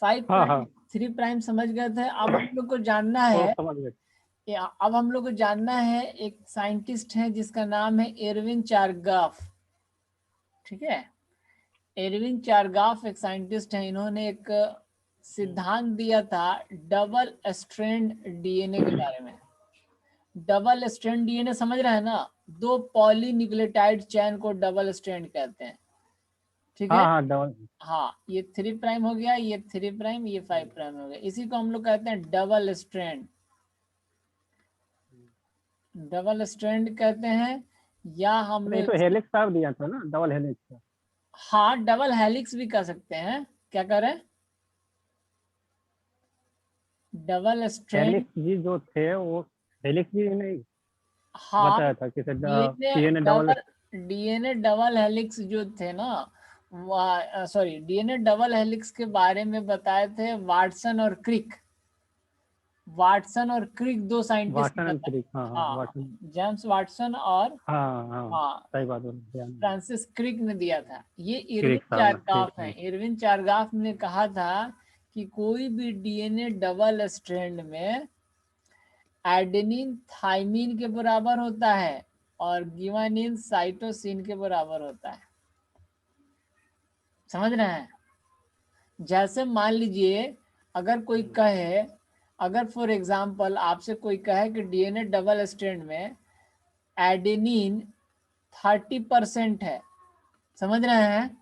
5 हाँ प्राइम हाँ 3 प्राइम समझ गए थे। अब हम लोग को जानना वो है, समझ गए। अब हम लोग को जानना है, एक साइंटिस्ट है जिसका नाम है एरविन चारगाफ। ठीक है, एरविन चारगाफ एक साइंटिस्ट है। इन्होंने एक सिद्धांत दिया था डबल स्ट्रैंड डीएनए के बारे में। डबल स्ट्रैंड डीएनए समझ रहे हैं ना, 2 पॉलीन्यूक्लियोटाइड चेन को डबल स्ट्रैंड कहते हैं। ठीक है, हाँ हाँ डबल। हाँ, ये 3 प्राइम हो गया, ये 3 प्राइम, ये 5 प्राइम हो गया। इसी को हम लोग कहते हैं डबल स्ट्रैंड, डबल स्ट्रैंड कहते हैं, या हम नहीं तो लोग, हेलिक्स का दिया था ना, डबल हेलिक्स। हाँ, डबल हेलिक्स भी कह सकते हैं। क्या करें, डबल स्ट्रैंड, हेलिक्स जी जो थे वो, हेलिक्स जी नहीं हाँ, बताया था कि DNA DNA double. Double DNA double helix जो थे ना, सॉरी, डीएनए डबल हेलिक्स के बारे में बताए थे वाटसन और क्रिक। वाटसन और क्रिक 2 साइंटिस्ट वाटसन एंड बताए। क्रिक, हाँ हाँ हाँ, वाटसन। जेम्स वाटसन और, हाँ हाँ हाँ, सही बात बोल ध्यान में। फ्रांसिस क्रिक ने दिया था। ये इरविन क्रिक साहब ने, ठीक चारगाफ है। है। इरविन चारगाफ ने कहा था कि कोई भी डीएनए डबल स्ट्रैंड में एडेनिन थाइमिन के बराबर होता है और गिवानिन साइटोसिन के बराबर होता है। समझ रहे हैं? जैसे मान लीजिए, अगर कोई कहे, अगर फॉर एग्जांपल आपसे कोई कहे कि डीएनए डबल स्ट्रैंड में एडेनिन 30% है, समझ रहे हैं?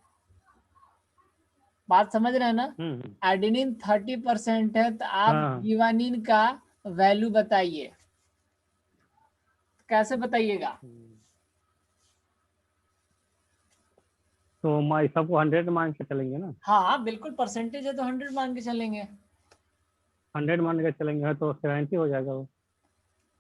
बात समझ रहे हैं ना? हम्म। एडेनिन 30% है, तो आप हाँ गिवानिन का वैल्यू बताइए, कैसे बताइएगा? तो मैं सबको 100 मान के चलेंगे ना। हाँ बिल्कुल, परसेंटेज है तो 100 मान के चलेंगे। 100 मान के चलेंगे तो 70 हो जाएगा वो।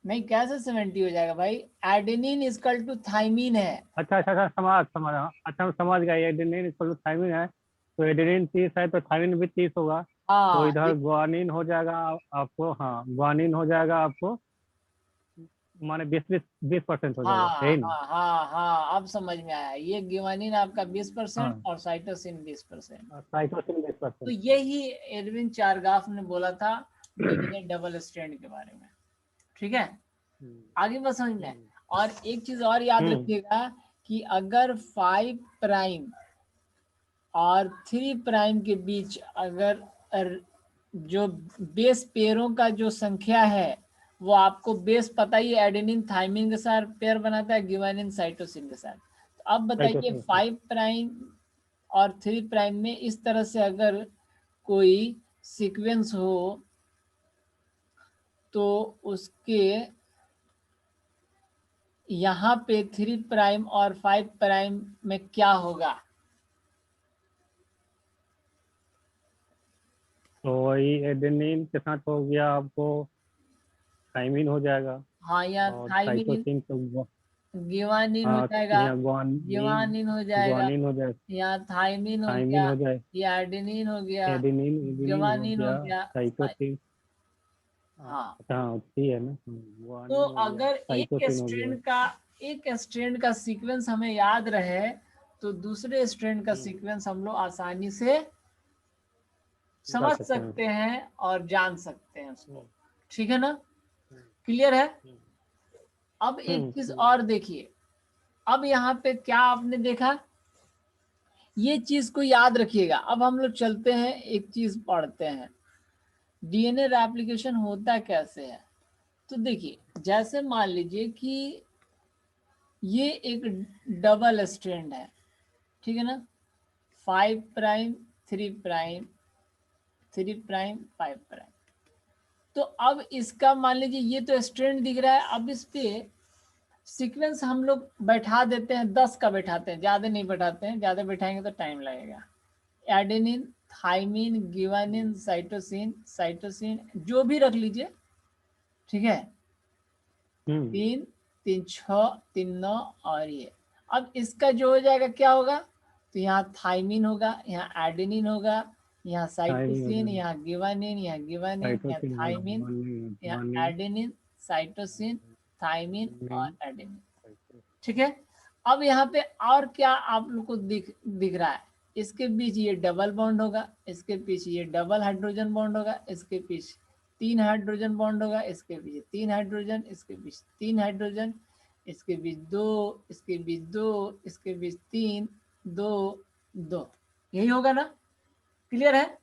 नहीं, कैसे 70 हो जाएगा भाई? एडेनिन इक्वल टू थाइमिन है। अच्छा अच्छा अच्छा, समझ समझ, हाँ, अच्छा हम समझ गए। एडेनिन इक्वल टू थायमिन है, तो एडेनिन 30 है तो थायमिन भी 30 होगा। तो हाँ इधर ग्वानिन हो जाएगा आपको, हाँ ग्वानिन हो जाएगा आपको, माने 20% हो जाएगा, हाँ यही ना। हाँ हाँ हाँ, अब समझ में आया। ये गिवानिन आपका 20% हाँ और साइटोसिन 20%। साइटोसिन तो 20%। यही एडविन चारगाफ ने बोला था डीएनए डबल स्ट्रैंड के बारे में। ठीक है, आगे बस समझ में। और एक चीज और याद हम्म। रखिएगा कि अगर 5 प्राइम और 3 प्राइम के बीच अगर जो बेस पेयरों का जो संख्या है, वो आपको बेस पता ही, एडेनिन थाइमिन के साथ पेयर बनाता है, गिवानिन साइटोसिन के साथ। तो अब बताइए, साइटोसिन। 5 प्राइम और 3 प्राइम में इस तरह से अगर कोई सीक्वेंस हो, तो उसके यहाँ पे 3 प्राइम और 5 प्राइम में क्या होगा? तो वही एडेनिन के साथ हो गया आपको थायमिन हो जाएगा। हाँ, यहाँ और थाइमिन, साइटोसिन तो गिवानिन हो हाँ जाएगा, यहाँ ग्वानिन, गिवानिन हो जाएगा, ग्वानिन हो जाए, यहाँ थाइमिन हो थायमिन गया, हो जाए, ये एडेनिन हो गया, एडेनिन एडेनिन हो गिवानिन हो गया, गया। साइटोसिन। हाँ, अच्छा हाँ ठीक है ना, तो ग्वानिन हो गया, अगर साइटोसिन हो गया। एक स्ट्रैंड का सीक्वेंस हमें याद रहे, तो दूसरे स्ट्रैंड का हम्म, सीक्वेंस हम लोग आसानी से कर समझ सकते हैं। सकते हैं और जान सकते हैं हम्म, उसको। ठीक है ना? हम्म, क्लियर है? हम्म, अब एक चीज clear और है। देखिए, अब यहाँ पे क्या आपने देखा, ये चीज को याद रखिएगा। अब हम लोग चलते हैं, एक चीज पढ़ते हैं, डीएनए रेप्लिकेशन होता कैसे है। तो देखिए, जैसे मान लीजिए कि ये एक डबल स्ट्रैंड है, ठीक है ना, 5 प्राइम 3 प्राइम, 3 प्राइम 5 प्राइम। तो अब इसका मान लीजिए ये तो स्ट्रैंड दिख रहा है। अब इस पे सीक्वेंस हम लोग बैठा देते हैं, 10 का बैठाते हैं, ज्यादा नहीं बैठाते हैं, ज्यादा बैठाएंगे तो टाइम लगेगा। Adenine, thymine, guanine, cytosine, cytosine जो भी रख लीजिए, ठीक है, हम्म। 3 3 6 3 9, और ये, अब इसका जो हो जाएगा क्या होगा, तो यहाँ थाइमिन होगा, यहाँ एडेनिन होगा, यहाँ थायमिन हो साइटोसिन, जाएगा, यहाँ गिवानिन, यहाँ गिवानिन, यहाँ साइटोसिन हो थाइमिन, ग्वानिन, यहाँ ग्वानिन, एडेनिन, साइटोसिन, थाइमिन और ग्वानिन, एडेनिन। साइटोसिन। ठीक है, अब यहाँ पे और क्या आप लोग को दिख दिख रहा है? इसके बीच ये डबल बॉन्ड होगा, इसके पीछे ये डबल हाइड्रोजन बॉन्ड होगा, इसके पीछे 3 हाइड्रोजन बॉन्ड होगा, इसके पीछे 3 हाइड्रोजन, इसके बीच 3 हाइड्रोजन, इसके बीच 2, इसके बीच 2, इसके बीच 3, 2, 2, यही होगा ना? क्लियर है?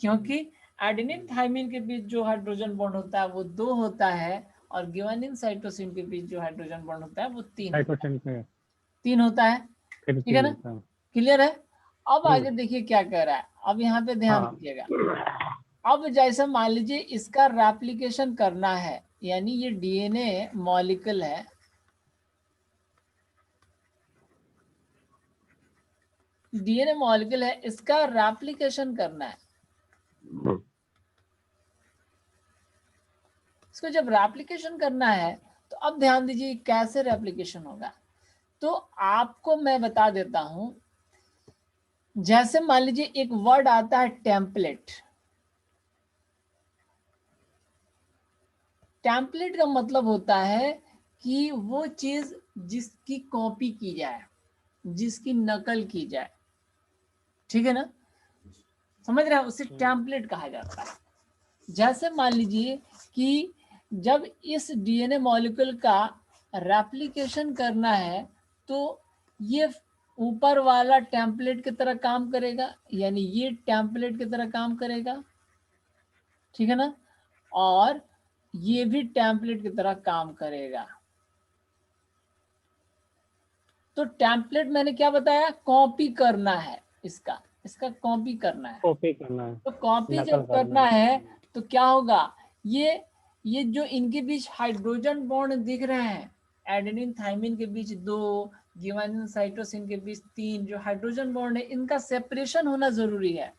क्योंकि एडेनिन थाइमिन के बीच जो हाइड्रोजन बॉन्ड होता है वो 2 होता है, और गिवानिन साइटोसिन के बीच जो हाइड्रोजन बॉन्ड होता है वो 3 होता है। ठीक है ना? क्लियर है? अब आगे देखिए क्या कह रहा है, अब यहाँ पे ध्यान दीजिएगा। अब जैसे मान लीजिए इसका रेप्लिकेशन करना है, यानी ये डीएनए मॉलिक्यूल है, डीएनए मॉलिक्यूल है, इसका रेप्लिकेशन करना है। इसको जब रेप्लिकेशन करना है तो अब ध्यान दीजिए कैसे रेप्लिकेशन होगा। तो आपको मैं बता देता हूं, जैसे मान लीजिए एक वर्ड आता है टेम्पलेट। टेम्पलेट का मतलब होता है कि वो चीज जिसकी कॉपी की जाए, जिसकी नकल की जाए। ठीक है ना? समझ रहे हैं? उसे टेम्पलेट कहा जाता है। जैसे मान लीजिए कि जब इस डीएनए मॉलिक्यूल का रेप्लिकेशन करना है तो ये ऊपर वाला टेम्पलेट की तरह काम करेगा, यानी ये टेम्पलेट की तरह काम करेगा। ठीक है ना? और ये भी टेम्पलेट की तरह काम करेगा। तो टेम्पलेट मैंने क्या बताया? कॉपी करना है, इसका कॉपी करना है। तो कॉपी जब करना है तो क्या होगा, ये जो इनके बीच हाइड्रोजन बॉन्ड दिख रहे हैं, एडेनिन थाइमिन के बीच 2, गिवानिन साइटोसिन के बीच 3 जो हाइड्रोजन बॉन्ड है, इनका सेपरेशन होना जरूरी है।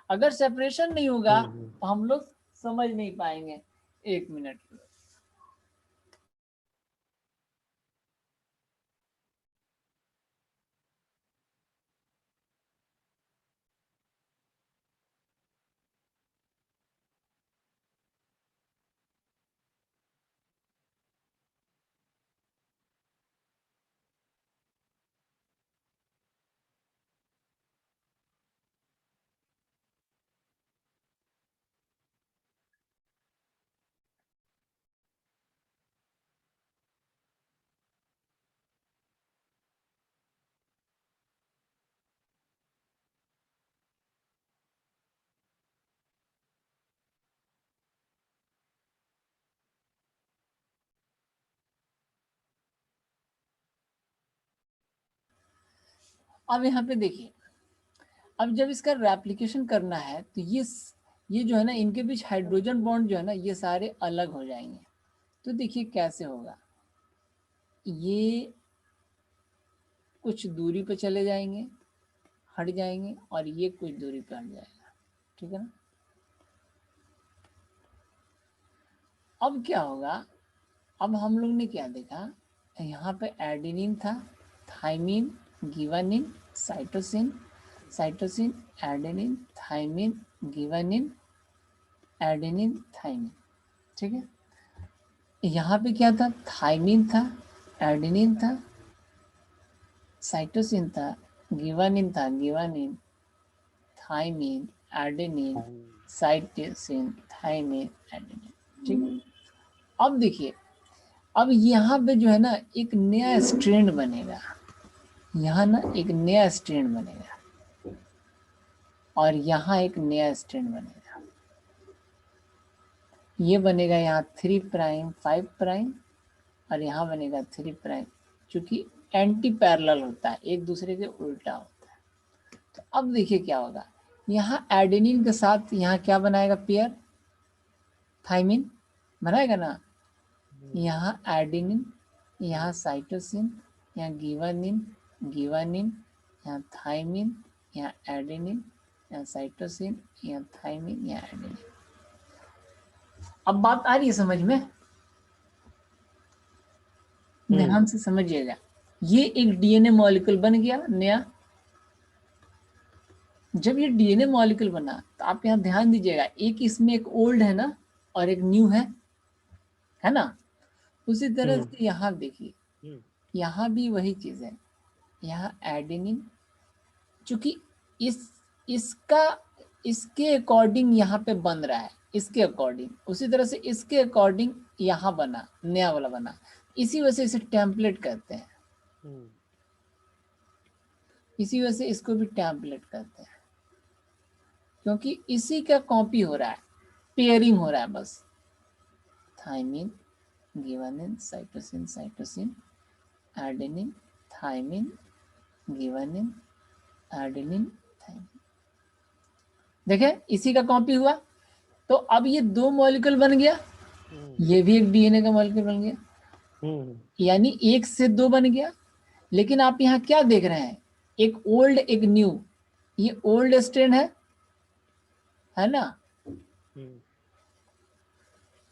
अगर सेपरेशन नहीं होगा तो हम लोग समझ नहीं पाएंगे। 1 मिनट। अब यहाँ पे देखिए, अब जब इसका रेप्लिकेशन करना है तो ये जो है ना, इनके बीच हाइड्रोजन बॉन्ड जो है ना, ये सारे अलग हो जाएंगे। तो देखिए कैसे होगा, ये कुछ दूरी पे चले जाएंगे, हट जाएंगे, और ये कुछ दूरी पे हट जाएगा। ठीक है ना? अब क्या होगा, अब हम लोग ने क्या देखा, यहाँ पे एडेनिन था, thymine, guanine, cytosine, cytosine, adenine, thymine, guanine, adenine, thymine. ठीक है? यहाँ पे क्या था, थाइमिन था, एडेनिन था, साइटोसिन था, गिवानिन था, guanine, thymine, adenine, cytosine, thymine, adenine. ठीक है? अब देखिए, अब यहाँ पे जो है ना एक नया स्ट्रैंड बनेगा, यहाँ ना एक नया स्ट्रैंड बनेगा, और यहाँ एक नया स्ट्रैंड बनेगा। ये बनेगा यहाँ 3 प्राइम 5 प्राइम, और यहाँ बनेगा 3 प्राइम, क्योंकि एंटी पैरेलल होता है, एक दूसरे के उल्टा होता है। तो अब देखिए क्या होगा, यहाँ एडेनिन के साथ यहाँ क्या बनाएगा, पेयर थाइमिन बनाएगा ना, यहाँ एडेनिन, यहाँ साइटोसिन, यहाँ गिवानिन, गिवानिन, यहाँ थाइमिन, यहाँ एडेनिन, यहाँ साइटोसिन, यहाँ थाइमिन, यहाँ एडेनिन। अब बात आ रही है समझ में? ध्यान से समझिएगा, ये एक डीएनए मॉलिक्यूल बन गया नया। जब ये डीएनए मॉलिक्यूल बना तो आप यहाँ ध्यान दीजिएगा, एक इसमें एक ओल्ड है ना, और एक न्यू है ना? उसी तरह से यहाँ देखिए, यहाँ भी वही चीज है, यहाँ एडेनिन, चूंकि इसका इसके अकॉर्डिंग यहाँ पे बन रहा है, इसके अकॉर्डिंग, उसी तरह से इसके अकॉर्डिंग यहाँ बना, नया वाला बना, इसी वजह से इसे टेम्पलेट कहते हैं। इसी वजह से इसको भी टेम्पलेट कहते हैं, क्योंकि इसी का कॉपी हो रहा है, पेयरिंग हो रहा है बस। Thymine, guanine, cytosine, cytosine, adenine, thymine, guanine, adenine, thymine. देखें इसी का कॉपी हुआ, तो अब ये 2 मॉलिक्यूल बन गया, ये भी एक डीएनए का मॉलिक्यूल बन गया, यानी 1 से 2 बन गया। लेकिन आप यहाँ क्या देख रहे हैं, एक ओल्ड एक न्यू, ये ओल्ड स्ट्रैंड है ना,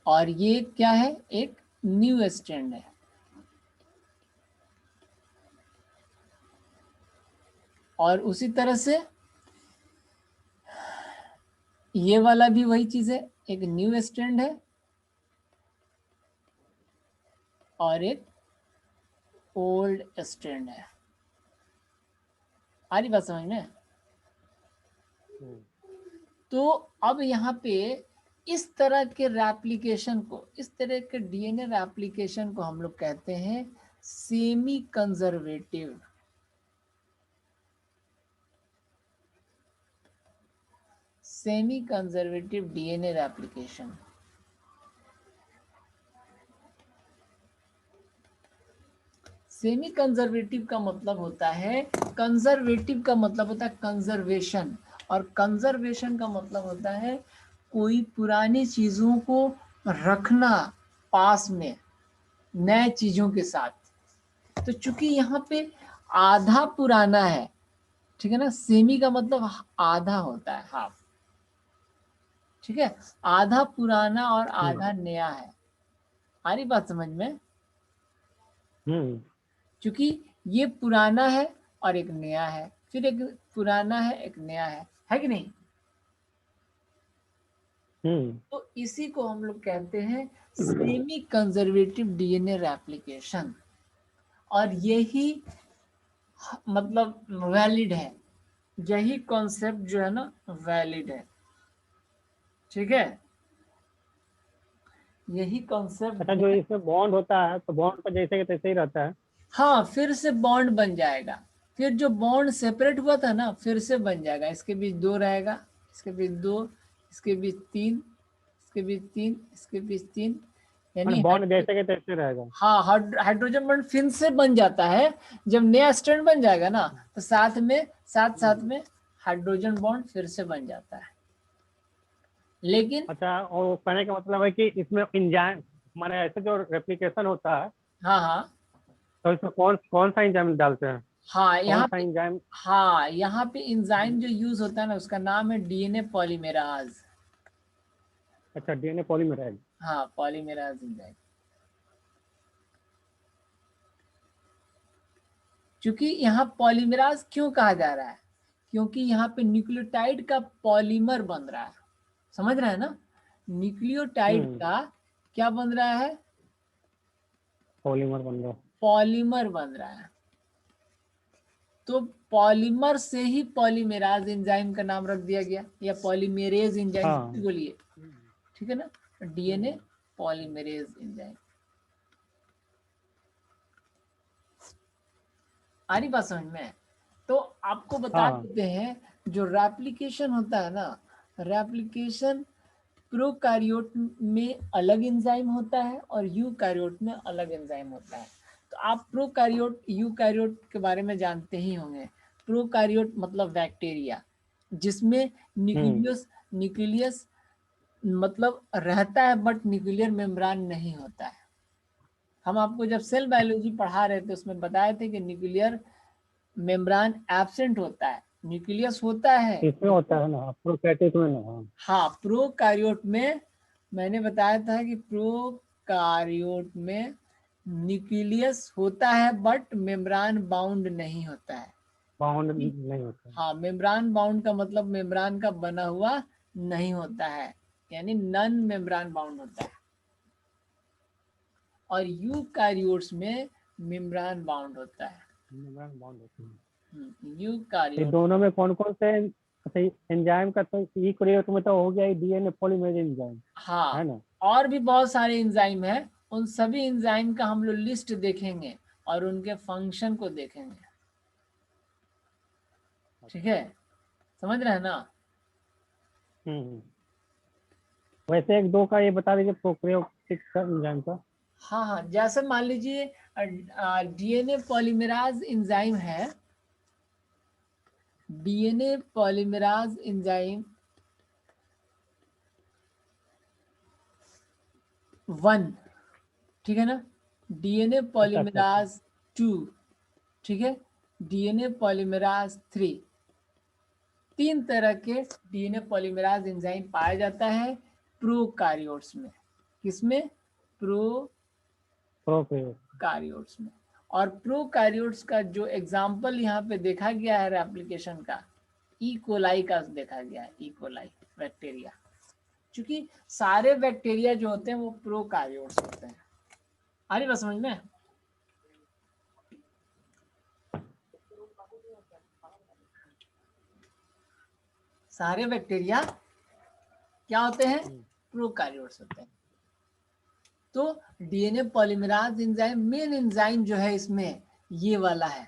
और ये क्या है, एक न्यू स्ट्रैंड है। और उसी तरह से ये वाला भी वही चीज है, एक न्यू स्ट्रैंड है और एक ओल्ड स्ट्रैंड है। आ रही बात समझ में? तो अब यहाँ पे इस तरह के रेप्लिकेशन को, इस तरह के डीएनए रेप्लिकेशन को हम लोग कहते हैं semi conservative. Semi conservative DNA replication. Semi conservative का मतलब होता है, कंजर्वेटिव का मतलब होता है कंजर्वेशन, और कंजर्वेशन का मतलब होता है कोई पुरानी चीजों को रखना पास में नए चीजों के साथ। तो चूंकि यहाँ पे आधा पुराना है, ठीक है ना, सेमी का मतलब आधा होता है, हाफ, ठीक है, आधा पुराना और आधा नया है। आ रही बात समझ में? क्योंकि ये पुराना है और एक नया है, फिर एक पुराना है एक नया है कि नहीं? तो इसी को हम लोग कहते हैं सेमी कंजर्वेटिव डीएनए रेप्लिकेशन, और यही मतलब वैलिड है, यही कॉन्सेप्ट जो है ना वैलिड है, ठीक है, यही कॉन्सेप्ट। अच्छा, जो इसमें बॉन्ड होता है तो बॉन्ड पर जैसे के तैसे ही रहता है? हाँ, फिर से बॉन्ड बन जाएगा, फिर जो बॉन्ड सेपरेट हुआ था ना फिर से बन जाएगा, इसके बीच 2 रहेगा, इसके बीच 2, इसके बीच 3, इसके बीच 3, इसके बीच 3, यानी बॉन्ड जैसे के तैसे रहेगा। हाँ, हाइड्रोजन बॉन्ड फिर से बन जाता है। जब नया स्ट्रैंड बन जाएगा ना तो साथ में हाइड्रोजन बॉन्ड फिर से बन जाता है। लेकिन अच्छा, और कहने का मतलब है कि इसमें एंजाइम, माने ऐसे जो रेप्लिकेशन होता है हाँ हाँ तो इसमें कौन कौन सा एंजाइम डालते हैं? हाँ, कौन यहाँ सा पे, एंजाइम? हाँ यहाँ पे एंजाइम जो यूज होता है ना उसका नाम है डीएनए पॉलीमेराज। अच्छा, डीएनए पॉलीमरेज। हाँ, पॉलीमेराज एंजाइम। क्योंकि यहाँ पॉलीमेराज क्यों कहा जा रहा है, क्योंकि यहाँ पे न्यूक्लियोटाइड का पॉलीमर बन रहा है, समझ रहे हैं ना, न्यूक्लियोटाइड का क्या बन रहा है, पॉलीमर बन रहा। पॉलीमर बन रहा है। तो पॉलीमर से ही पॉलीमेराज एंजाइम का नाम रख दिया गया, या पॉलीमेरेज एंजाइम हाँ। बोलिए, ठीक है ना, डीएनए पॉलीमेरेज एंजाइम। आ रही बात समझ में? तो आपको बता हाँ। देते हैं, जो रेप्लिकेशन होता है ना, रेप्लिकेशन प्रोकैरियोट में अलग एंजाइम होता है और यूकैरियोट में अलग एंजाइम होता है। तो आप प्रोकैरियोट यूकैरियोट के बारे में जानते ही होंगे। प्रोकैरियोट मतलब बैक्टीरिया, जिसमें न्यूक्लियस मतलब रहता है बट न्यूक्लियर मेम्ब्रेन नहीं होता है। हम आपको जब सेल बायोलॉजी पढ़ा रहे थे उसमें बताए थे कि न्यूक्लियर मेम्ब्रेन एब्सेंट होता है, न्यूक्लियस होता है। इसमें होता है ना, प्रोकैरियोट में ना। हाँ, प्रोकैरियोट में मैंने बताया था कि प्रोकैरियोट में न्यूक्लियस होता है बट मेम्ब्रेन बाउंड नहीं होता है। बाउंड नहीं होता। हाँ, मेम्ब्रेन बाउंड का मतलब मेम्ब्रेन का बना हुआ नहीं होता है, यानी नॉन मेम्ब्रेन बाउंड होता है। और यूकैरियोट्स में मेम्ब्रेन बाउंड होता है। मेम्ब्रेन बाउंड होता है। ये दोनों में कौन कौन से एंजाइम का तो यूकैरियोट में तो हो गया डीएनए पॉलीमरेज एंजाइम, हाँ, है ना? और भी बहुत सारे एंजाइम है, उन सभी एंजाइम का हम लोग लिस्ट देखेंगे और उनके फंक्शन को देखेंगे। ठीक है, समझ रहे हैं ना? वैसे एक दो का ये बता दीजिए प्रोकैरियोटिक एंजाइम का। हाँ हाँ, जैसे मान लीजिए डीएनए पॉलीमराज एंजाइम है, डीएनए पॉलीमराज एंजाइम 1, ठीक है ना, डीएनए पॉलीमराज 2, ठीक है, डीएनए पॉलीमराज 3, 3 तरह के डीएनए पॉलीमराज एंजाइम पाया जाता है प्रोकारियोट्स में। किसमें? प्रोकारियोट्स में। और प्रोकारियोट्स का जो एग्जाम्पल यहाँ पे देखा गया है एप्लीकेशन का, ई कोलाई का देखा गया है, ई कोलाई बैक्टीरिया। क्योंकि सारे बैक्टीरिया जो होते हैं वो प्रोकारियोट्स होते हैं। आ रही बात समझ में? सारे बैक्टीरिया क्या होते हैं? प्रोकारियोट्स होते हैं। तो डीएनए पॉलीमराज एंजाइम मेन एंजाइम जो है इसमें ये वाला है,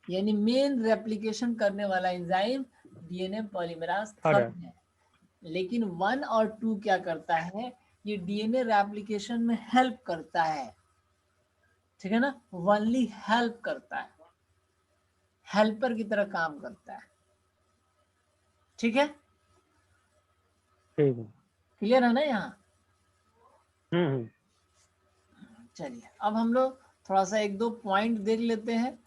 यानी मेन रेप्लिकेशन करने वाला एंजाइम डीएनए पॉलीमराज 3 है। लेकिन 1 और 2 क्या करता है? ये डीएनए रेप्लिकेशन में हेल्प करता है, ठीक है ना, ओनली हेल्प करता है, हेल्पर की तरह काम करता है। ठीक है, क्लियर है ना यहाँ? चलिए अब हम लोग थोड़ा सा एक दो पॉइंट देख लेते हैं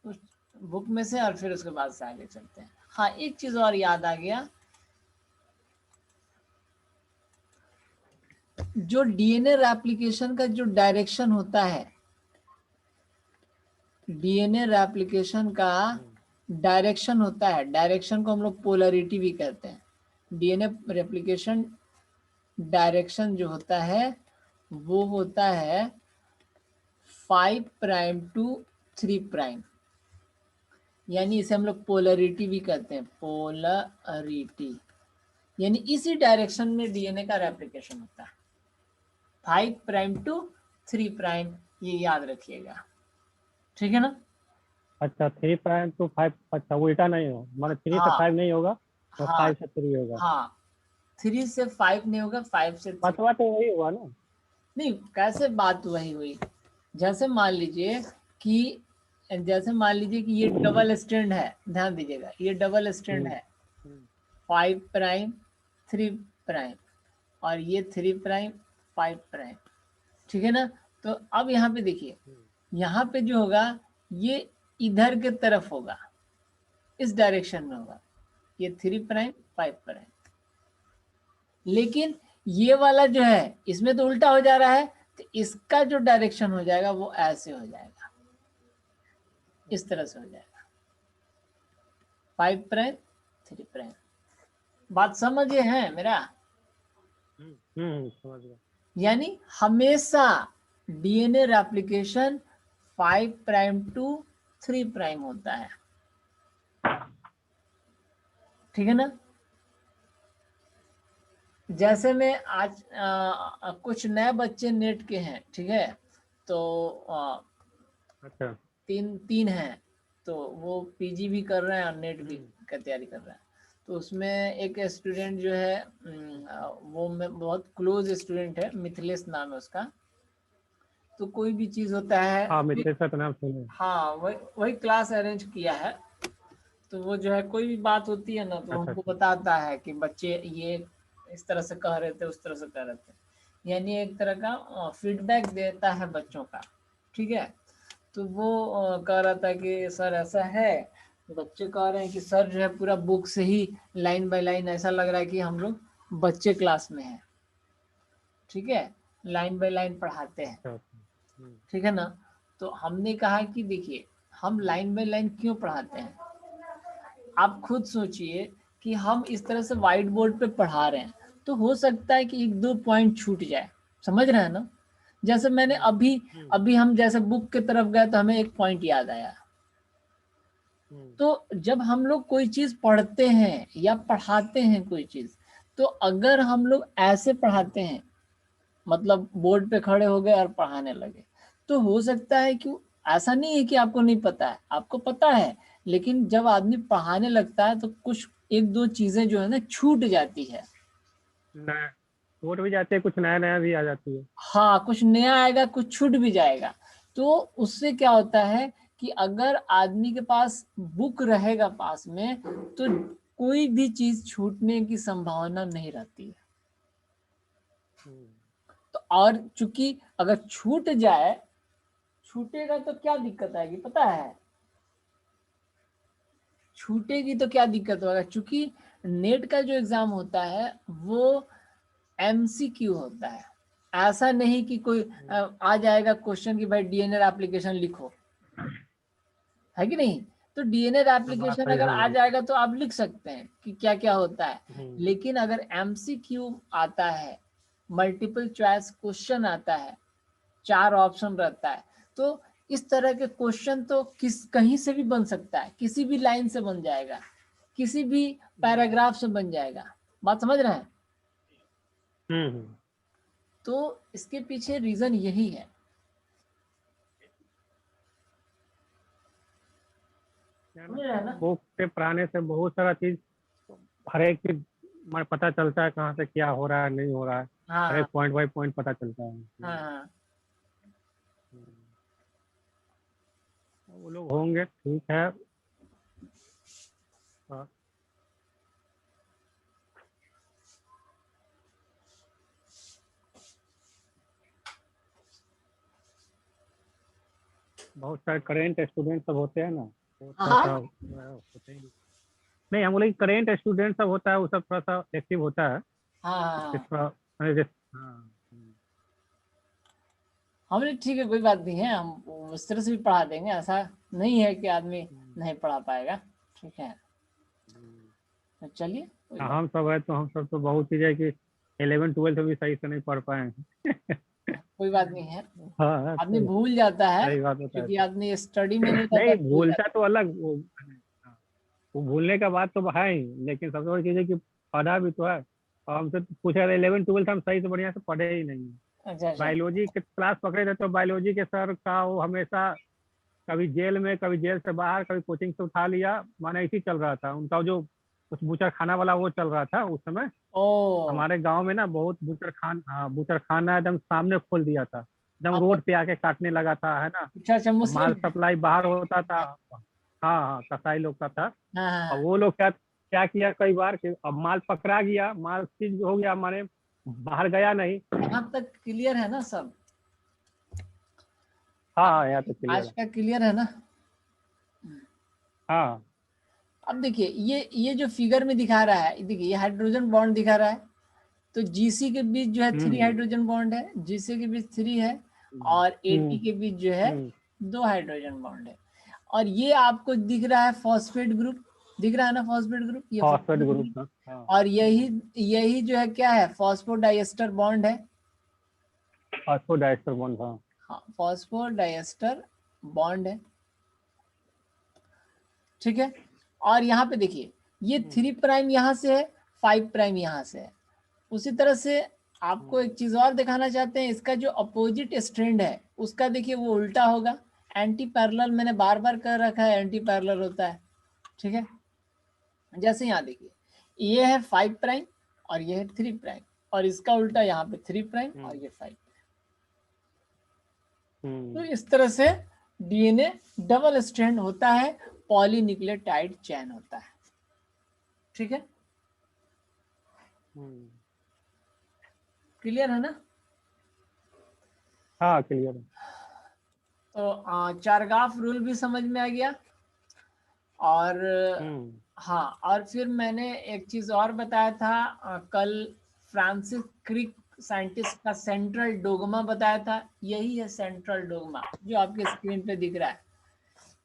उस बुक में से और फिर उसके बाद से आगे चलते हैं। हाँ, एक चीज और याद आ गया, जो डीएनए रेप्लिकेशन का जो डायरेक्शन होता है, डीएनए रेप्लिकेशन का डायरेक्शन होता है, डायरेक्शन को हम लोग पोलरिटी भी कहते हैं। डीएनए रेप्लिकेशन डायरेक्शन जो होता है वो होता है 5 प्राइम टू 3 प्राइम, यानी इसे हम लोग पोलरिटी भी कहते हैं, पोलरिटी। यानी इसी डायरेक्शन में डीएनए का रेप्लिकेशन होता है, 5 प्राइम टू 3 प्राइम, ये याद रखिएगा। ठीक है ना? अच्छा, 3 प्राइम टू 5, अच्छा उल्टा नहीं हो, मतलब 3 से 5 नहीं होगा, तो 5 से 3 होगा। हाँ, 3 से 5 नहीं होगा, 5 से 3। पतवा तो वही हुआ ना? नहीं, कैसे बात वही हुई? जैसे मान लीजिए कि ये डबल स्टैंड है, ध्यान दीजिएगा, ये डबल स्टैंड है, 5 प्राइम 3 प्राइम, और ये 3 प्राइम 5 प्राइम, ठीक है ना? तो अब यहाँ पे देखिए, यहाँ पे जो होगा ये इधर के तरफ होगा, इस डायरेक्शन में होगा, ये 3 प्राइम 5 प्राइम। लेकिन ये वाला जो है इसमें तो उल्टा हो जा रहा है, तो इसका जो डायरेक्शन हो जाएगा वो ऐसे हो जाएगा, इस तरह से हो जाएगा, 5 प्राइम 3 प्राइम। बात समझे हैं मेरा? समझ गया। यानी हमेशा DNA replication 5 prime to 3 prime होता है। ठीक है ना? जैसे में आज कुछ नए बच्चे नेट के हैं, ठीक है, तो अच्छा, तीन हैं, तो वो पीजी भी कर रहे हैं और नेट भी का तैयारी कर रहे हैं। तो उसमें एक स्टूडेंट जो है वो बहुत क्लोज स्टूडेंट है, मिथिलेश नाम है उसका। तो कोई भी चीज होता है, हाँ मिथिलेश का नाम सुने। हाँ, वही क्लास अरेंज किया है। तो वो जो है कोई भी बात होती है ना, तो हमको बताता है कि बच्चे ये इस तरह से कह रहे थे, उस तरह से कह रहे थे, यानी एक तरह का फीडबैक देता है बच्चों का। ठीक है, तो वो कह रहा था कि सर ऐसा है, बच्चे कह रहे हैं कि सर जो है पूरा बुक से ही लाइन बाय लाइन, ऐसा लग रहा है कि हम लोग बच्चे क्लास में हैं। ठीक है, लाइन बाय लाइन पढ़ाते हैं। ठीक है ना? तो हमने कहा कि देखिए, हम लाइन बाय लाइन क्यों पढ़ाते हैं, आप खुद सोचिए कि हम इस तरह से व्हाइट बोर्ड पे पढ़ा रहे हैं, तो हो सकता है कि एक दो पॉइंट छूट जाए, समझ रहे हैं ना? जैसे मैंने अभी हम जैसे बुक की तरफ गए तो हमें एक पॉइंट याद आया, तो जब हम लोग कोई चीज पढ़ते हैं या पढ़ाते हैं कोई चीज, तो अगर हम लोग ऐसे पढ़ाते हैं, मतलब बोर्ड पे खड़े हो गए और पढ़ाने लगे, तो हो सकता है कि ऐसा नहीं है कि आपको नहीं पता है, आपको पता है, लेकिन जब आदमी पढ़ाने लगता है तो कुछ एक दो चीजें जो है ना छूट जाती है। नया छूट भी जाते हैं, कुछ नया नया भी आ जाती है। हाँ, कुछ नया आएगा, कुछ छूट भी जाएगा। तो उससे क्या होता है कि अगर आदमी के पास बुक रहेगा पास में, तो कोई भी चीज छूटने की संभावना नहीं रहती है। तो और चूंकि अगर छूट जाए, छूटेगा तो क्या दिक्कत आएगी पता है? छूटेगी तो क्या दिक्कत होगा, चूंकि नेट का जो एग्जाम होता है वो एमसीक्यू होता है। ऐसा नहीं कि कोई आ जाएगा क्वेश्चन कि भाई डीएनए एप्लीकेशन लिखो, है कि नहीं? तो डीएनए बात एप्लीकेशन सही अगर है आ भाई। जाएगा तो आप लिख सकते हैं कि क्या क्या होता है। लेकिन अगर एमसीक्यू आता है, मल्टीपल चॉइस क्वेश्चन आता है, 4 ऑप्शन रहता है, तो इस तरह के क्वेश्चन तो कहीं से भी बन सकता है, किसी भी लाइन से बन जाएगा, किसी भी पैराग्राफ से बन जाएगा। बात समझ रहे हैं? तो इसके पीछे रीजन यही है। समझ रहे हैं ना? बुक से पढ़ाने से बहुत सारा चीज, हर एक चीज पता चलता है, कहाँ से क्या हो रहा है नहीं हो रहा है। हाँ हर हाँ एक पॉइंट बाई पॉइंट पता चलता है। हाँ हाँ। वो लोग होंगे, ठीक है। हाँ, बहुत सारे करेंट स्टूडेंट सब होते हैं ना, वो थोड़ा सा हाँ होते ही नहीं। हम बोले करेंट स्टूडेंट सब होता है, वो सब थोड़ा सा एक्टिव होता है। हाँ हाँ। थोड़ा हाँ। हमने ठीक है, कोई बात नहीं है, हम उस तरह से भी पढ़ा देंगे, ऐसा नहीं है कि आदमी नहीं पढ़ा पाएगा। ठीक है, तो चलिए कोई बात। हम सब है तो हम सब तो बहुत चीज है कि 11 12 भी सही से नहीं पढ़ पाए हैं। कोई बात नहीं है, हाँ, आदमी सही भूल जाता है, सही बात होता है। क्योंकि आदमी स्टडी में नहीं रहता नहीं, तो भूल भूलता जाता तो अलग वो भूलने का बात तो है ही, लेकिन सबसे बड़ी चीज है कि पढ़ा भी तो है। और हमसे पूछा 11 12 हम सही से बढ़िया से पढ़े ही नहीं। है। अच्छा अच्छा। बायोलॉजी के क्लास पकड़े थे तो बायोलॉजी के सर का वो हमेशा कभी जेल में, कभी जेल से बाहर, कभी कोचिंग से उठा लिया, माने इसी चल रहा था उनका जो कुछ बूचर खाना वाला वो चल रहा था उस समय। ओ। हमारे गांव में ना बहुत बूचर खान, हाँ बूचर खाना एकदम सामने खोल दिया था, एकदम आप रोड पे आके काटने लगा था, है ना। अच्छा अच्छा, और माल मुस्लिम है? सप्लाई बाहर होता था। हाँ हाँ, कसाई लोग का था। हाँ और हाँ। वो लोग क्या क्या किया कई बार कि अब माल पकड़ा गया, माल सीज हो गया, माने बाहर गया नहीं। यहाँ तक क्लियर है ना सब? हाँ आज हाँ, यहाँ तो क्लियर आज है। का क्लियर है ना? हाँ। अब देखिए, ये जो फिगर में दिखा रहा है, देखिए ये हाइड्रोजन बॉन्ड दिखा रहा है, तो जीसी के बीच जो है 3 हम्म हाइड्रोजन बॉन्ड है, जीसी के बीच 3 है, हम्म और एटी हम्म के बीच जो है हम्म। 2 हाइड्रोजन बॉन्ड है। और ये आपको दिख रहा है फॉस्फेट ग्रुप, दिख रहा है ना फॉस्फेट ग्रुप, ये फॉस्फेट फॉस्फेट ग्रुप ग्रुप। था, हाँ। और यही यही जो है क्या है, फॉस्फोडाइएस्टर बॉन्ड है। फॉस्फोडाइस्टर बॉन्ड, हाँ। हाँ, फॉस्फोडाइएस्टर बॉन्ड है। ठीक है, और यहाँ पे देखिए, ये 3' यहाँ से है, 5' यहाँ से है। उसी तरह से आपको एक चीज और दिखाना चाहते हैं, इसका जो अपोजिट स्ट्रैंड है उसका देखिए वो उल्टा होगा। एंटी पैरेलल मैंने बार बार कर रखा है, एंटी पैरेलल होता है। ठीक है, जैसे यहाँ देखिए, ये है 5' और ये है 3', और इसका उल्टा यहाँ पे 3' और ये 5। तो इस तरह से डीएनए डबल स्ट्रैंड होता है, पॉलीन्यूक्लियोटाइड चेन होता है। ठीक है, क्लियर है ना? हाँ, क्लियर है। तो चारगाफ रूल भी समझ में आ गया। और हम्म हाँ, और फिर मैंने एक चीज और बताया था कल, फ्रांसिस क्रिक साइंटिस्ट का सेंट्रल डोगमा बताया था। यही है सेंट्रल डोगमा जो आपके स्क्रीन पे दिख रहा है।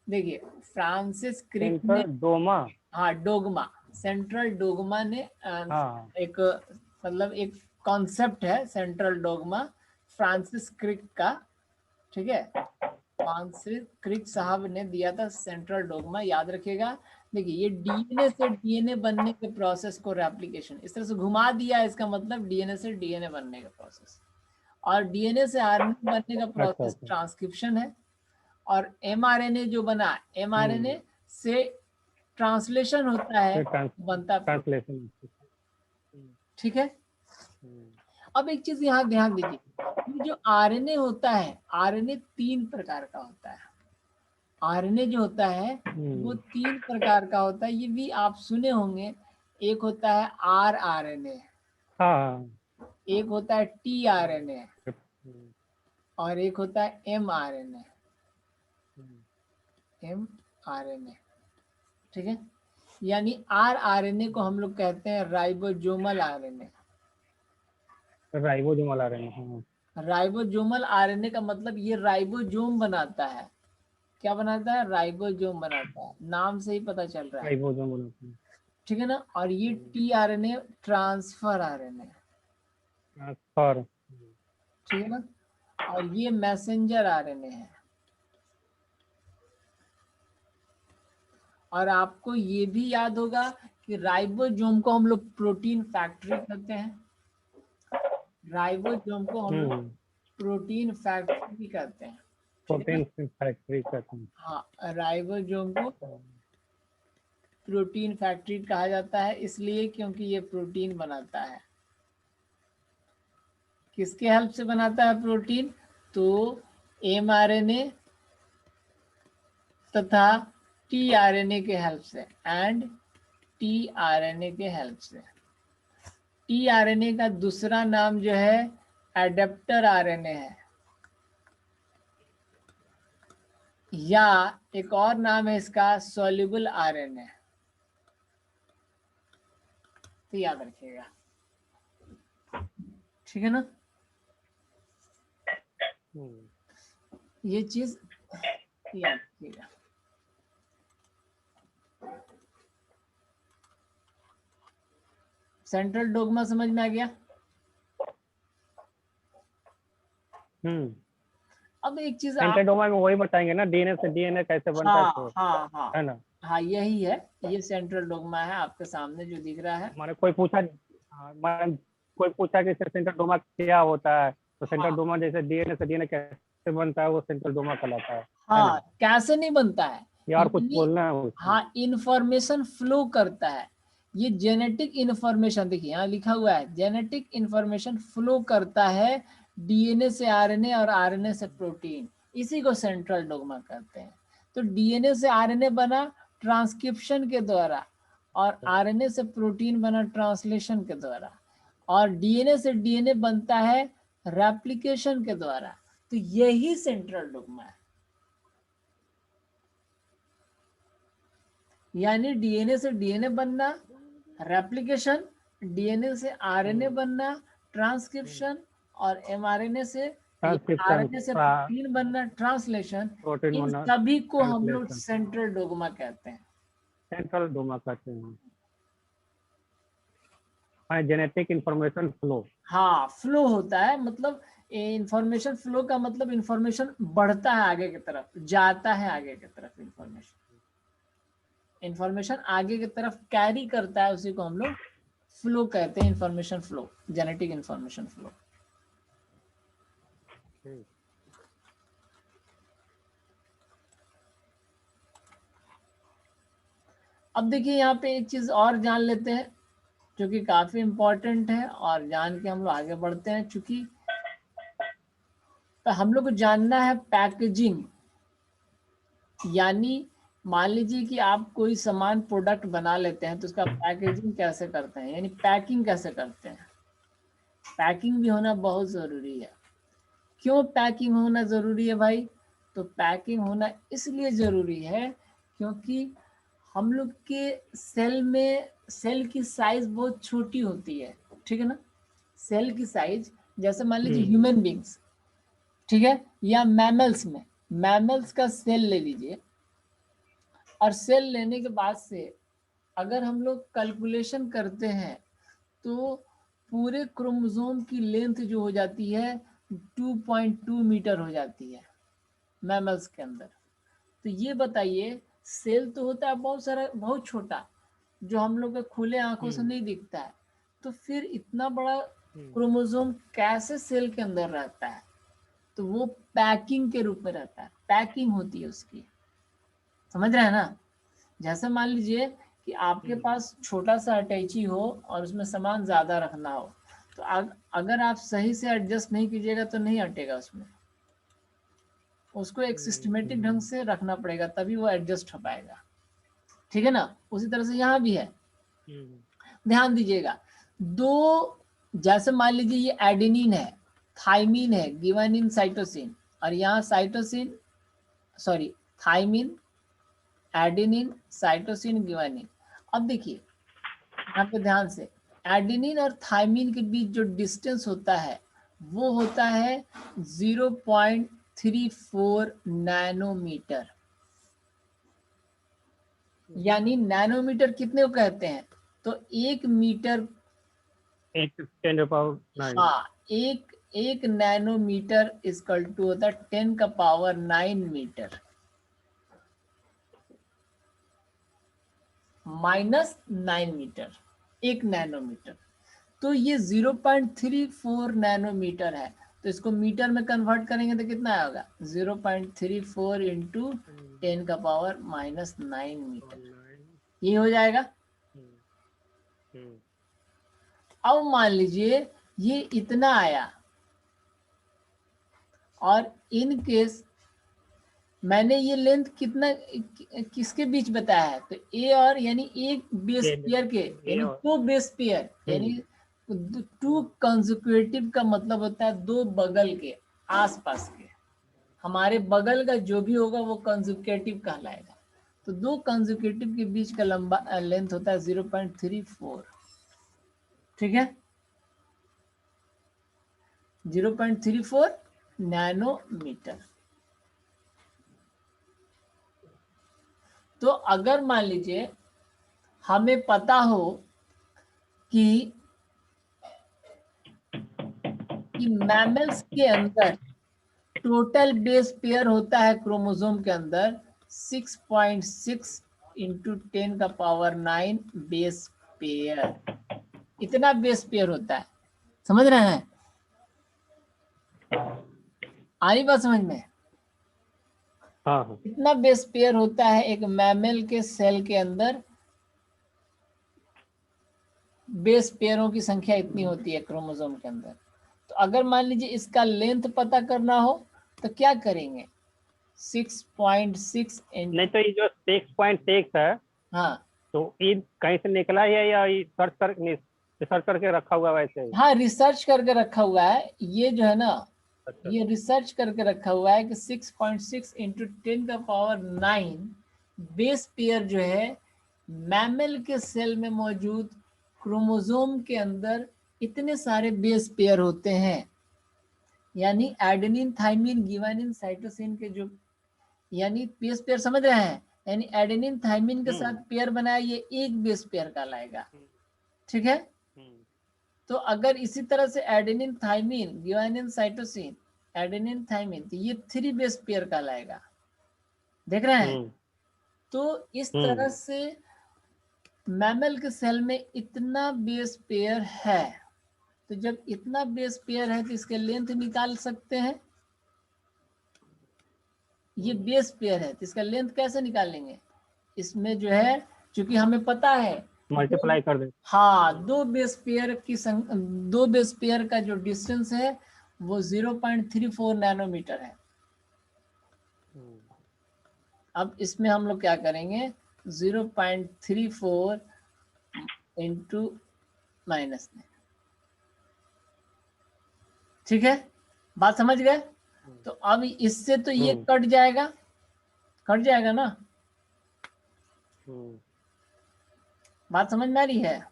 देखिए, फ्रांसिस क्रिक ने, सेंटर डोमा। हाँ डोगमा, सेंट्रल डोगमा ने हाँ। एक, मतलब एक कॉन्सेप्ट है सेंट्रल डोगमा, फ्रांसिस क्रिक का। ठीक है, क्रिक साहब ने दिया था सेंट्रल डोग्मा, याद रखिएगा। देखिए ये डीएनए से डीएनए बनने के प्रोसेस को रेप्लिकेशन, इस तरह से घुमा दिया, इसका मतलब डीएनए से डीएनए बनने का प्रोसेस, और डीएनए से आरएनए बनने का प्रोसेस अच्छा। ट्रांसक्रिप्शन है, और एमआरएनए जो बना, एमआरएनए से ट्रांसलेशन होता है, बनता है प्रोटीन। ट्रांसलेशन। ठीक है। अब एक चीज यहाँ ध्यान दीजिए, ये जो आरएनए होता है, आरएनए 3 प्रकार का होता है। आरएनए जो होता है वो 3 प्रकार का होता है, ये भी आप सुने होंगे। एक होता है आरआरएनए, हाँ, एक होता है टीआरएनए, और एक होता है एमआरएनए। एमआरएनए, ठीक है। यानी आरआरएनए को हम लोग कहते हैं राइबोसोमल आरएनए। Ribosomal RNA. हाँ, राइबोसोमल आरएनए का मतलब ये राइबोसोम बनाता है। क्या बनाता है? राइबोसोम बनाता है, नाम से ही पता चल रहा है। राइबोसोमल। ठीक है ना। और ये टीआरएनए ट्रांसफर आरएनए, ट्रांसफर। ठीक है ना। और ये मैसेंजर आरएनए है। और आपको ये भी याद होगा कि राइबोसोम को हम लोग प्रोटीन फैक्ट्री कहते हैं। राइबोसोम को हम लोग प्रोटीन फैक्ट्री कहते हैं। ठीक है ना। प्रोटीन फैक्ट्री कहते हैं। हाँ, राइबोसोम को प्रोटीन फैक्ट्री कहा जाता है, इसलिए क्योंकि ये प्रोटीन बनाता है। किसके हेल्प से बनाता है प्रोटीन? तो एमआरएनए तथा टीआरएनए के हेल्प से, एंड टीआरएनए के हेल्प से। टीआरएनए का दूसरा नाम जो है एडेप्टर आरएनए है, या एक और नाम है इसका सॉल्युबल आरएनए। तो याद रखिएगा, ठीक है ना। ये चीज याद रखिएगा। सेंट्रल डोग्मा समझ में आ गया। अब एक चीज सेंट्रल डोग्मा में वही बताएंगे ना, डीएनए से डीएनए कैसे बनता है, तो हाँ है ना। हाँ, यही है, ये सेंट्रल डोग्मा है आपके सामने जो दिख रहा है। मैंने कोई पूछा, कोई पूछा कि सेंट्रल डोमा क्या होता है, तो सेंट्रल डोमा जैसे डीएनए से डीएनए कैसे बनता है, वो सेंट्रल डोमा कहलाता है ना। हाँ, कैसे नहीं बनता है, या और कुछ बोलना है उसमें? हाँ, इंफॉर्मेशन फ्लो करता है। ये जेनेटिक इंफॉर्मेशन, देखिए यहाँ लिखा हुआ है, जेनेटिक इंफॉर्मेशन फ्लो करता है डीएनए से आरएनए और आरएनए से प्रोटीन, इसी को सेंट्रल डोग्मा कहते हैं। तो डीएनए से आरएनए बना ट्रांसक्रिप्शन के द्वारा, और आरएनए से प्रोटीन बना ट्रांसलेशन के द्वारा, और डीएनए से डीएनए बनता है रेप्लिकेशन के द्वारा। तो यही सेंट्रल डोग्मा है। यानी डीएनए से डीएनए बनना रेप्लिकेशन, डीएनए से आरएनए बनना ट्रांसक्रिप्शन, और एमआरएनए से आरएनए से प्रोटीन बनना ट्रांसलेशन, इन सभी को हम लोग सेंट्रल डोग्मा कहते हैं। सेंट्रल डोमा कहते हैं। Genetic information flow. हाँ, फ्लो होता है, मतलब इंफॉर्मेशन फ्लो का मतलब इंफॉर्मेशन बढ़ता है आगे की तरफ, जाता है आगे की तरफ, इंफॉर्मेशन आगे की तरफ कैरी करता है, उसी को हम लोग फ्लो कहते हैं, information flow, genetic information flow. अब देखिए यहाँ पे एक चीज और जान लेते हैं जो कि काफी इंपॉर्टेंट है, और जान के हम लोग आगे बढ़ते हैं। चूंकि तो हम लोग को जानना है पैकेजिंग, यानी मान लीजिए कि आप कोई सामान प्रोडक्ट बना लेते हैं तो उसका पैकेजिंग कैसे करते हैं, यानी पैकिंग कैसे करते हैं। पैकिंग भी होना बहुत ज़रूरी है। क्यों पैकिंग होना ज़रूरी है भाई? तो पैकिंग होना इसलिए ज़रूरी है क्योंकि हम लोग के सेल में, सेल की साइज बहुत छोटी होती है, ठीक है ना। सेल की साइज, जैसे मान लीजिए ह्यूमन बींग्स, ठीक है, या मैमल्स में, मैमल्स का सेल ले लीजिए, और सेल लेने के बाद से अगर हम लोग कैलकुलेशन करते हैं तो पूरे क्रोमोसोम की लेंथ जो हो जाती है 2.2 मीटर हो जाती है। मैमल्स के अंदर। तो ये बताइए, सेल तो होता है बहुत सारा, बहुत छोटा, जो हम लोग के खुले आंखों से नहीं दिखता है, तो फिर इतना बड़ा क्रोमोसोम कैसे सेल के अंदर रहता है? तो वो पैकिंग के रूप में रहता है, पैकिंग होती है उसकी, समझ रहे हैं ना? जैसे मान लीजिए कि आपके पास छोटा सा अटैची हो और उसमें सामान ज़्यादा रखना हो, तो अगर आप सही से एडजस्ट नहीं कीजिएगा तो नहीं अटेगा उसमें, उसको एक सिस्टमेटिक ढंग से रखना पड़ेगा, तभी वो एडजस्ट हो पाएगा। ठीक है ना? उसी तरह से यहाँ भी है, ध्यान दीजिएगा। दो, जैसे मान लीजिए ये एडेनिन है, थाइमिन है, गिवानिन, साइटोसिन, और यहाँ cytosine, sorry, thymine, adenine, cytosine, guanine. अब देखिए यहाँ पे ध्यान से, एडेनिन और थाइमिन के बीच जो डिस्टेंस होता है वो होता है 0.34 नैनोमीटर। यानी नैनोमीटर कितने को कहते हैं? तो 1 मीटर, 10⁻⁹ हाँ, एक नैनोमीटर इक्वल टू होता है 10⁻⁹ मीटर, -9 मीटर, 1 नैनोमीटर। तो ये 0.34 नैनोमीटर है, तो इसको मीटर में कन्वर्ट करेंगे तो कितना आएगा? 0.34 इंटू 10⁻⁹ मीटर, ये हो जाएगा। अब मान लीजिए ये इतना आया, और इन केस मैंने ये लेंथ कितना किसके बीच बताया है? तो ए और, यानी एक बेस पेयर के, यानी दो बेस पेयर, यानी 2 कंसेक्यूटिव का मतलब होता है 2 बगल के, आसपास के, हमारे बगल का जो भी होगा वो कंसेक्यूटिव कहलाएगा। तो 2 कंसेक्यूटिव के बीच का लंबा लेंथ होता है 0.34, ठीक है, 0.34 नैनोमीटर। तो अगर मान लीजिए हमें पता हो कि मैमल्स के अंदर टोटल बेस पेयर होता है क्रोमोसोम के अंदर 6.6 इंटू 10⁻⁹ बेस पेयर, इतना बेस पेयर होता है, समझ रहे हैं? आई बात समझ में? हाँ। इतना बेस पेयर होता है एक मैमल के सेल के अंदर, बेस पेयरों की संख्या इतनी होती है क्रोमोसोम के अंदर। तो अगर मान लीजिए इसका लेंथ पता करना हो तो क्या करेंगे? 6.6 नहीं तो ये जो 6.6 है, हाँ तो ये कहीं से निकला है या ये रिसर्च करके रखा हुआ वैसे ही? हाँ, रिसर्च करके रखा हुआ है ये जो है ना, अच्छा। ये रिसर्च करके रखा हुआ है कि 6.6 इंटू 10⁻⁹ बेस पेयर जो है मैमल के सेल में मौजूद क्रोमोसोम के अंदर इतने सारे बेस पेयर होते हैं। यानी एडेनिन, थाइमिन, गिवानिन, साइटोसिन के जो, यानी बेस पेयर, समझ रहे हैं? यानी एडेनिन थाइमिन के साथ पेयर बनाया, ये एक बेस पेयर कहलाएगा, ठीक है। तो अगर इसी तरह से adenine thymine, guanine, cytosine, adenine thymine, तो ये 3 बेस पेयर कहलाएगा, देख रहे हैं? तो इस तरह से मैमल के सेल में इतना बेस पेयर है। तो जब इतना बेस पेयर है तो इसके लेंथ निकाल सकते हैं। ये बेस पेयर है तो इसका लेंथ कैसे निकालेंगे? इसमें जो है, चूंकि हमें पता है मल्टीप्लाई कर दे। हाँ, 2 बेस पेयर की 2 बेस पेयर का जो डिस्टेंस है वो 0.34 नैनोमीटर है। अब इसमें हम लोग क्या करेंगे? 0.34 इंटू माइनस, ठीक है, बात समझ गए? तो अब इससे तो ये कट जाएगा, कट जाएगा ना, बात समझ में आ रही है?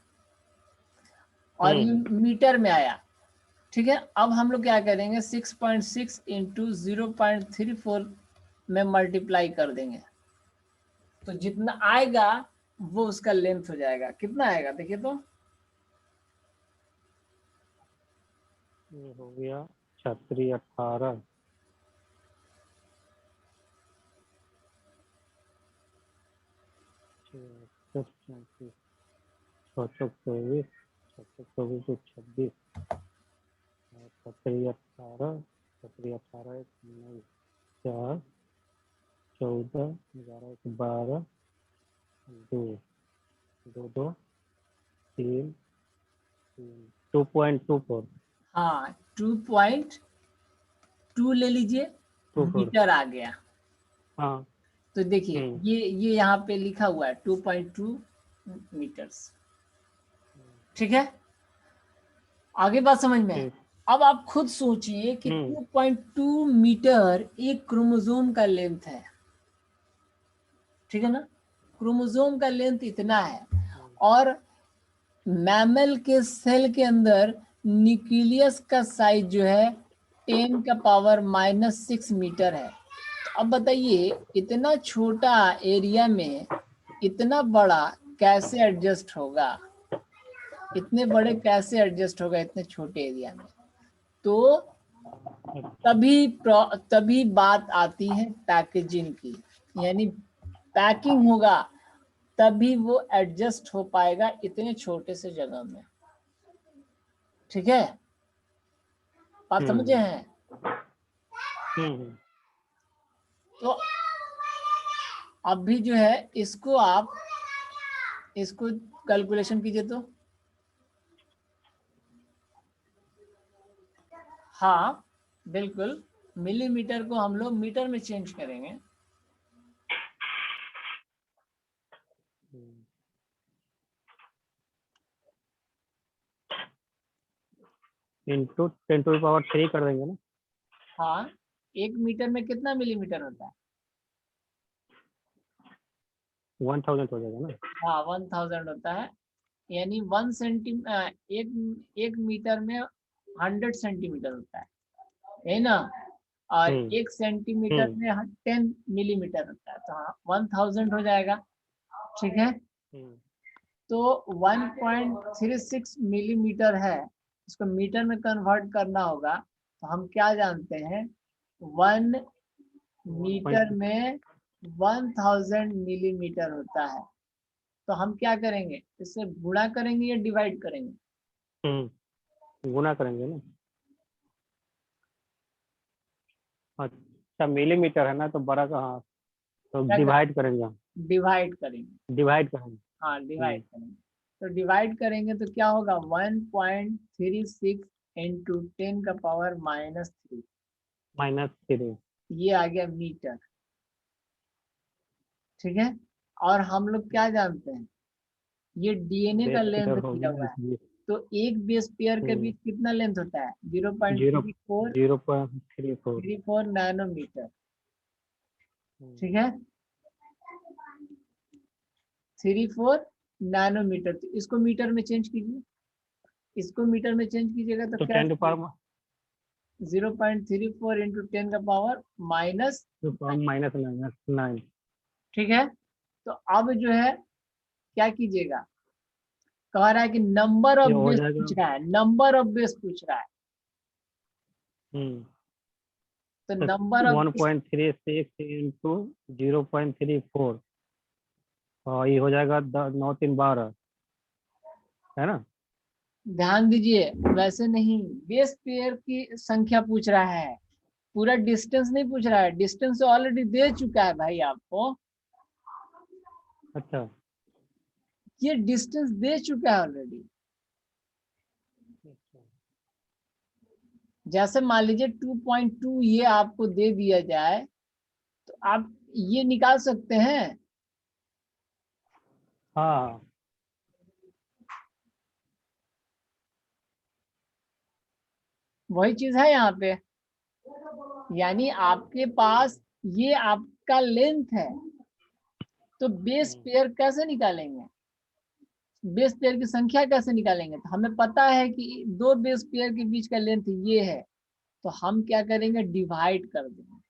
और ये मीटर में आया, ठीक है। अब हम लोग क्या करेंगे? 6.6 इंटू 0.34 में मल्टीप्लाई कर देंगे, तो जितना आएगा वो उसका लेंथ हो जाएगा। कितना आएगा देखिए तो? ये हो गया 36, 18, 34 24 24 26 17 18 17 18 19 4 14 11 12 2 2 2 3 2.24 हाँ 2.2 ले लीजिए, 24 मीटर आ गया। हाँ तो देखिए ये यहाँ पे लिखा हुआ है 2.2 मीटर्स। ठीक है, आगे बात समझ में है। ठीक। अब आप खुद सोचिए कि 2.2 मीटर एक क्रोमोसोम का लेंथ है, ठीक है ना। क्रोमोसोम का लेंथ इतना है, और मैमल के सेल के अंदर न्यूक्लियस का साइज जो है 10⁻⁻6 मीटर है। अब बताइए इतना छोटा एरिया में इतना बड़ा कैसे एडजस्ट होगा, इतने बड़े कैसे एडजस्ट होगा इतने छोटे एरिया में। तो तभी बात आती है पैकेजिंग की, यानी पैकिंग होगा तभी वो एडजस्ट हो पाएगा इतने छोटे से जगह में। ठीक है, बात समझे हैं। तो अभी जो है इसको कैलकुलेशन कीजिए तो, हाँ बिल्कुल, मिलीमीटर को हम लोग मीटर में चेंज करेंगे। इंटू 10⁻³ कर देंगे ना। हाँ, 1 मीटर में कितना मिलीमीटर होता है? 1000 हो जाएगा ना। हाँ 1000 होता है, यानी 1 एक मीटर में 100 सेंटीमीटर होता है ना। और 1 सेंटीमीटर में 10 मिलीमीटर होता है, तो हाँ 1000 हो जाएगा। ठीक है, तो 1.36 मिलीमीटर है, इसको मीटर में कन्वर्ट करना होगा। तो हम क्या जानते हैं, 1 मीटर में 1000 मिलीमीटर होता है। तो हम क्या करेंगे, इससे गुणा करेंगे या डिवाइड करेंगे? गुणा करेंगे ना। अच्छा मिलीमीटर है ना, तो बड़ा का हाँ, तो डिवाइड करेंगे हम। डिवाइड करेंगे, डिवाइड करेंगे। हाँ डिवाइड करेंगे। तो डिवाइड करेंगे तो क्या होगा, 1.36 इंटू 10⁻³ -3 ये आ गया मीटर। ठीक है, और हम लोग क्या जानते हैं, ये डीएनए का लेंथ दिया हुआ है। तो एक बेस पेयर के बीच कितना लेंथ होता है, 0.34 नैनोमीटर। ठीक है, 34 नैनोमीटर। तो इसको मीटर में चेंज कीजिए, इसको मीटर में चेंज कीजिएगा तो क्या, 0.34 इंटू 10⁻⁻⁹। ठीक है, तो अब जो है क्या कीजिएगा, कह रहा है कि नंबर ऑफ बेस पूछ रहा है, नंबर ऑफ बेस पूछ रहा है। तो नंबर ऑफ 1.36 इंटू 0.34 और ये हो जाएगा 9 3 12 है ना। ध्यान दीजिए, वैसे नहीं, बेस पेयर की संख्या पूछ रहा है, पूरा डिस्टेंस नहीं पूछ रहा है। डिस्टेंस ऑलरेडी दे चुका है भाई आपको। अच्छा, ये डिस्टेंस दे चुका है ऑलरेडी। जैसे मान लीजिए 2.2 ये आपको दे दिया जाए तो आप ये निकाल सकते हैं। हाँ वही चीज है यहाँ पे, यानी आपके पास ये आपका लेंथ है, तो बेस पेयर कैसे निकालेंगे, बेस पेयर की संख्या कैसे निकालेंगे। तो हमें पता है कि 2 बेस पेयर के बीच का लेंथ ये है, तो हम क्या करेंगे, डिवाइड कर देंगे,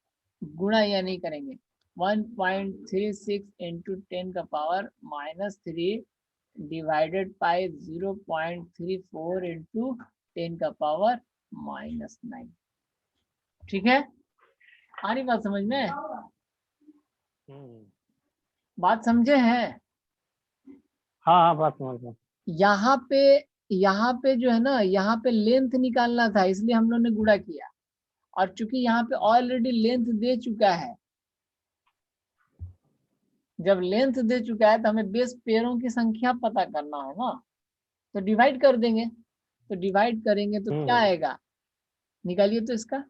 गुणा या नहीं करेंगे। 1.36 इंटू 10⁻³ डिवाइडेड बाय 0.34 इंटू 10⁻⁹। ठीक है, आ रही बात समझ में, बात समझे हैं। हाँ हाँ बात समझ गया। यहाँ पे जो है ना, यहाँ पे लेंथ निकालना था, इसलिए हम लोग ने गुणा किया। और चूंकि यहाँ पे ऑलरेडी लेंथ दे चुका है, जब लेंथ दे चुका है तो हमें बेस पेयरों की संख्या पता करना है ना, तो डिवाइड कर देंगे। तो डिवाइड करेंगे तो क्या हम्म। आएगा, निकालिए तो इसका।